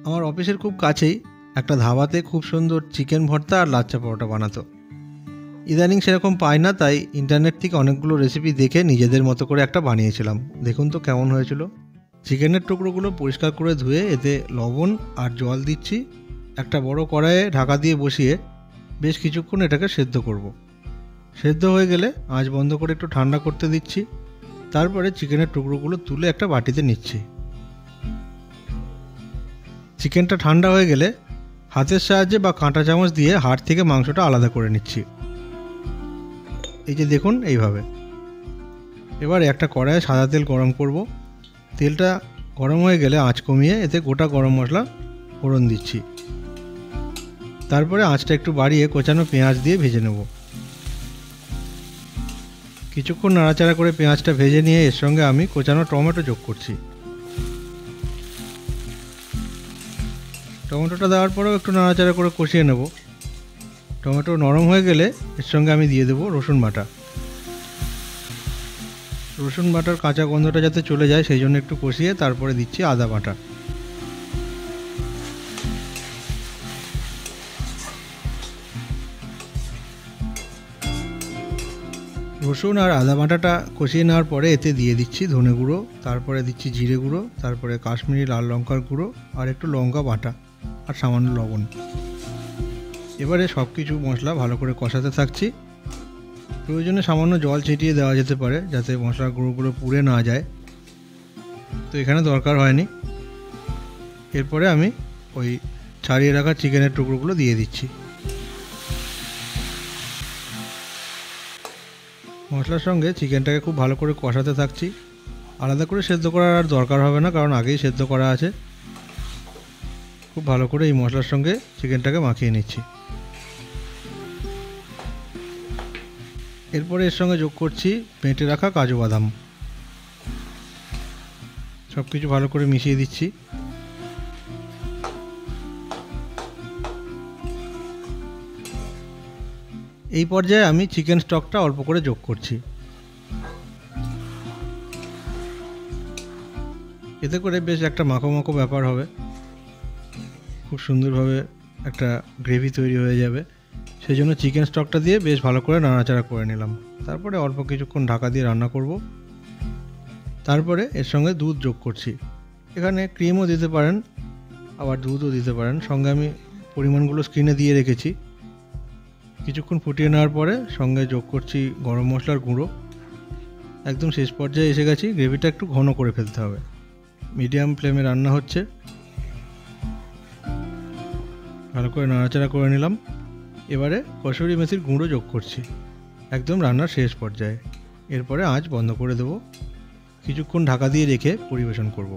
আমার অফিসের খুব কাছেই একটা ধাবাতে খুব সুন্দর চিকেন ভর্তা আর লাচ্চা পরোটা বানাতো। ইদানিং সেরকম পাই না, তাই ইন্টারনেট থেকে অনেকগুলো রেসিপি দেখে নিজেদের মতো করে একটা বানিয়েছিলাম। দেখুন তো কেমন হয়েছিল। চিকেনের টুকরোগুলো পরিষ্কার করে ধুয়ে এতে লবণ আর জল দিচ্ছি। একটা বড় কড়াইয়ে ঢাকা দিয়ে বসিয়ে বেশ কিছুক্ষণ এটাকে সেদ্ধ করব। সেদ্ধ হয়ে গেলে আঁচ বন্ধ করে একটু ঠান্ডা করতে দিচ্ছি। তারপরে চিকেনের টুকরোগুলো তুলে একটা বাটিতে নিচ্ছি। চিকেনটা ঠান্ডা হয়ে গেলে হাতের সাহায্যে বা কাঁটা চামচ দিয়ে হাড় থেকে মাংসটা আলাদা করে নিচ্ছি। এই যে দেখুন এইভাবে। এবার একটা কড়াইয়ে সাদা তেল গরম করব। তেলটা গরম হয়ে গেলে আঁচ কমিয়ে এতে গোটা গরম মশলা ফোড়ন দিচ্ছি। তারপরে আঁচটা একটু বাড়িয়ে কোচানো পেঁয়াজ দিয়ে ভেজে নেব। কিছুক্ষণ নাড়াচাড়া করে পেঁয়াজটা ভেজে নিয়ে এর সঙ্গে আমি কোচানো টমেটো যোগ করছি। টমেটোটা দেওয়ার পরেও একটু নাড়াচাড়া করে কষিয়ে নেব। টমেটো নরম হয়ে গেলে এর সঙ্গে আমি দিয়ে দেবো রসুন বাটা। রসুন বাটার কাঁচা গন্ধটা যাতে চলে যায় সেই জন্য একটু কষিয়ে তারপরে দিচ্ছি আদা বাটা। রসুন আর আদা বাটাটা কষিয়ে নেওয়ার পরে এতে দিয়ে দিচ্ছি ধনে গুঁড়ো, তারপরে দিচ্ছি জিরে গুঁড়ো, তারপরে কাশ্মীরি লাল লঙ্কার গুঁড়ো আর একটু লঙ্কা বাটা আর সামান্য লবণ। এবারে সব কিছু মশলা ভালো করে কষাতে থাকছি। প্রয়োজনে সামান্য জল ছিটিয়ে দেওয়া যেতে পারে যাতে মশলার গুঁড়োগুলো পুড়ে না যায়, তো এখানে দরকার হয়নি। এরপরে আমি ওই ছাড়িয়ে রাখা চিকেনের টুকরোগুলো দিয়ে দিচ্ছি। মশলার সঙ্গে চিকেনটাকে খুব ভালো করে কষাতে থাকছি। আলাদা করে সেদ্ধ করার আর দরকার হবে না, কারণ আগেই সেদ্ধ করা আছে। খুব ভালো করে এই মশলার সঙ্গে চিকেনটাকে মাখিয়ে নিচ্ছি। এরপরে এর সঙ্গে যোগ করছি বেটে রাখা কাজু বাদাম। সব কিছু ভালো করে মিশিয়ে দিচ্ছি। এই পর্যায়ে আমি চিকেন স্টকটা অল্প করে যোগ করছি। এতে করে বেশ একটা মাখো মাখো ব্যাপার হবে, খুব সুন্দরভাবে একটা গ্রেভি তৈরি হয়ে যাবে। সেই জন্য চিকেন স্টকটা দিয়ে বেশ ভালো করে নাড়াচাড়া করে নিলাম। তারপরে অল্প কিছুক্ষণ ঢাকা দিয়ে রান্না করব। তারপরে এর সঙ্গে দুধ যোগ করছি। এখানে ক্রিমও দিতে পারেন, আবার দুধও দিতে পারেন। সঙ্গে আমি পরিমাণগুলো স্ক্রিনে দিয়ে রেখেছি। কিছুক্ষণ ফুটিয়ে নেওয়ার পরে সঙ্গে যোগ করছি গরম মশলার গুঁড়ো। একদম শেষ পর্যায়ে এসে গেছি। গ্রেভিটা একটু ঘন করে ফেলতে হবে। মিডিয়াম ফ্লেমে রান্না হচ্ছে। ভালো করে নাড়াচাড়া করে নিলাম। এবারে কসুরি মেথির গুঁড়ো যোগ করছি একদম রান্নার শেষ পর্যায়ে। এরপরে আঁচ বন্ধ করে দেব। কিছুক্ষণ ঢাকা দিয়ে রেখে পরিবেশন করব।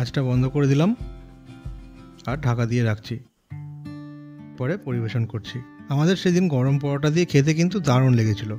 আঁচটা বন্ধ করে দিলাম আর ঢাকা দিয়ে রাখছি। পরে পরিবেশন করছি। আমাদের সেদিন গরম পরোটা দিয়ে খেতে কিন্তু দারুণ লেগেছিল।